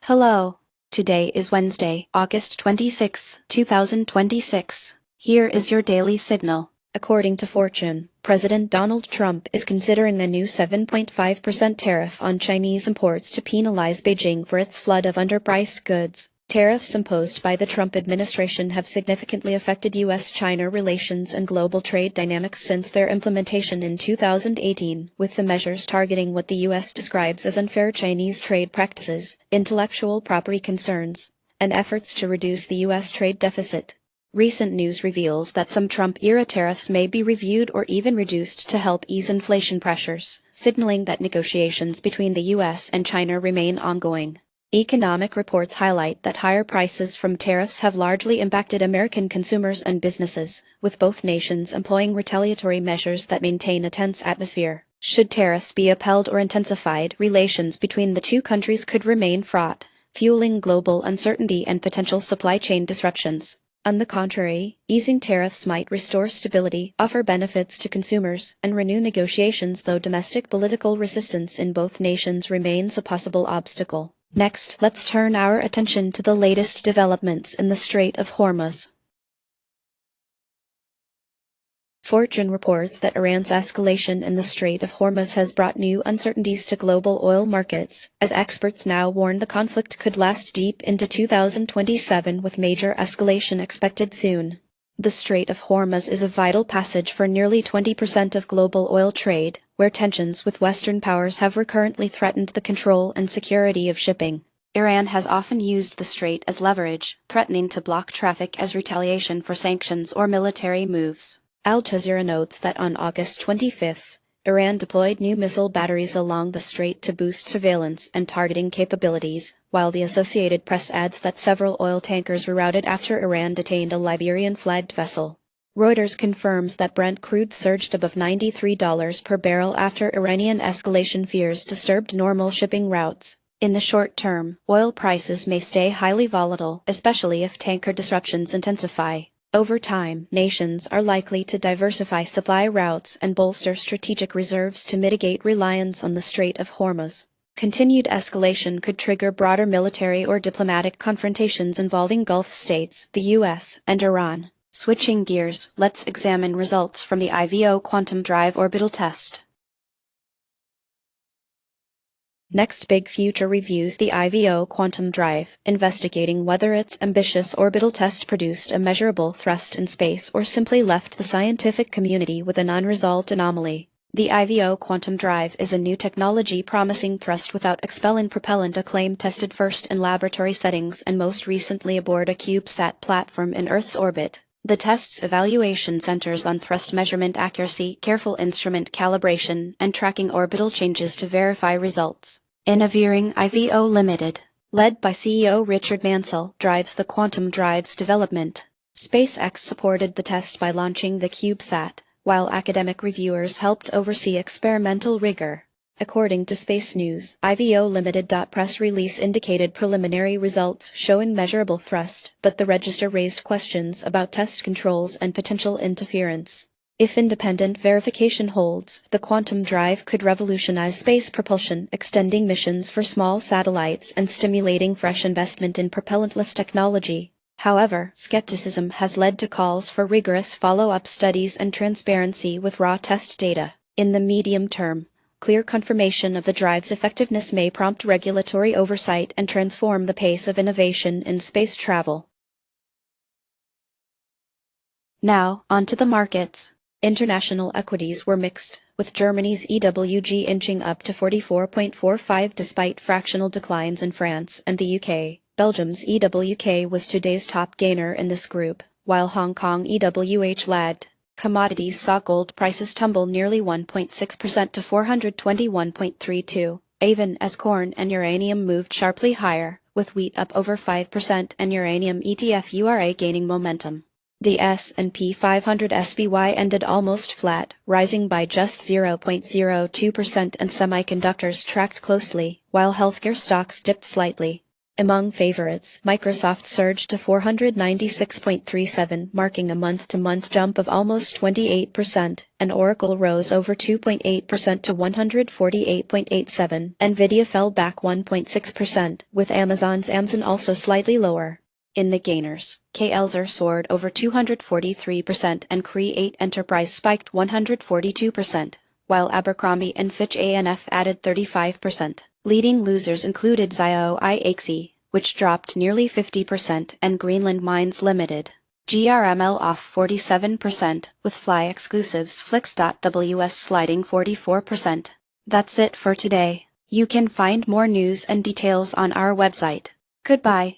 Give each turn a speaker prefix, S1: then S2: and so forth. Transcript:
S1: Hello. Today is Wednesday, August 26, 2026. Here is your daily signal. According to Fortune, President Donald Trump is considering a new 7.5% tariff on Chinese imports to penalize Beijing for its flood of underpriced goods. Tariffs imposed by the Trump administration have significantly affected U.S.-China relations and global trade dynamics since their implementation in 2018, with the measures targeting what the U.S. describes as unfair Chinese trade practices, intellectual property concerns, and efforts to reduce the U.S. trade deficit. Recent news reveals that some Trump-era tariffs may be reviewed or even reduced to help ease inflation pressures, signaling that negotiations between the U.S. and China remain ongoing. Economic reports highlight that higher prices from tariffs have largely impacted American consumers and businesses, with both nations employing retaliatory measures that maintain a tense atmosphere. Should tariffs be upheld or intensified, relations between the two countries could remain fraught, fueling global uncertainty and potential supply chain disruptions. On the contrary, easing tariffs might restore stability, offer benefits to consumers, and renew negotiations, though domestic political resistance in both nations remains a possible obstacle. Next, let's turn our attention to the latest developments in the Strait of Hormuz. Fortune reports that Iran's escalation in the Strait of Hormuz has brought new uncertainties to global oil markets, as experts now warn the conflict could last deep into 2027 with major escalation expected soon. The Strait of Hormuz is a vital passage for nearly 20% of global oil trade, where tensions with Western powers have recurrently threatened the control and security of shipping. Iran has often used the strait as leverage, threatening to block traffic as retaliation for sanctions or military moves. Al Jazeera notes that on August 25, Iran deployed new missile batteries along the strait to boost surveillance and targeting capabilities, while the Associated Press adds that several oil tankers were routed after Iran detained a Liberian-flagged vessel. Reuters confirms that Brent crude surged above $93 per barrel after Iranian escalation fears disturbed normal shipping routes. In the short term, oil prices may stay highly volatile, especially if tanker disruptions intensify. Over time, nations are likely to diversify supply routes and bolster strategic reserves to mitigate reliance on the Strait of Hormuz. Continued escalation could trigger broader military or diplomatic confrontations involving Gulf states, the U.S., and Iran. Switching gears, let's examine results from the IVO Quantum Drive orbital test. Next Big Future reviews the IVO Quantum Drive, investigating whether its ambitious orbital test produced a measurable thrust in space or simply left the scientific community with an unresolved anomaly. The IVO Quantum Drive is a new technology promising thrust without expelling propellant, a claim tested first in laboratory settings and most recently aboard a CubeSat platform in Earth's orbit. The test's evaluation centers on thrust measurement accuracy, careful instrument calibration, and tracking orbital changes to verify results. Innoveering IVO Limited, led by CEO Richard Mansell, drives the Quantum Drive's development. SpaceX supported the test by launching the CubeSat, while academic reviewers helped oversee experimental rigor. According to Space News, IVO Limited. Press release indicated preliminary results showing measurable thrust, but the register raised questions about test controls and potential interference. If independent verification holds, the Quantum Drive could revolutionize space propulsion, extending missions for small satellites and stimulating fresh investment in propellantless technology. However, skepticism has led to calls for rigorous follow-up studies and transparency with raw test data. In the medium term, clear confirmation of the drive's effectiveness may prompt regulatory oversight and transform the pace of innovation in space travel. Now, onto the markets. International equities were mixed, with Germany's EWG inching up to 44.45 despite fractional declines in France and the UK. Belgium's EWK was today's top gainer in this group, while Hong Kong EWH lagged. Commodities saw gold prices tumble nearly 1.6% to 421.32, even as corn and uranium moved sharply higher, with wheat up over 5% and uranium ETF URA gaining momentum. The S&P 500 SPY ended almost flat, rising by just 0.02%, and semiconductors tracked closely, while healthcare stocks dipped slightly. Among favorites, Microsoft surged to 496.37, marking a month-to-month jump of almost 28%, and Oracle rose over 2.8% to 148.87. Nvidia fell back 1.6%, with Amazon's Amazon also slightly lower. In the gainers, KLZR soared over 243% and Create Enterprise spiked 142%, while Abercrombie & Fitch ANF added 35%. Leading losers included Zio IXE, which dropped nearly 50%, and Greenland Mines Limited. GRML off 47%, with Fly exclusives Flix.ws sliding 44%. That's it for today. You can find more news and details on our website. Goodbye.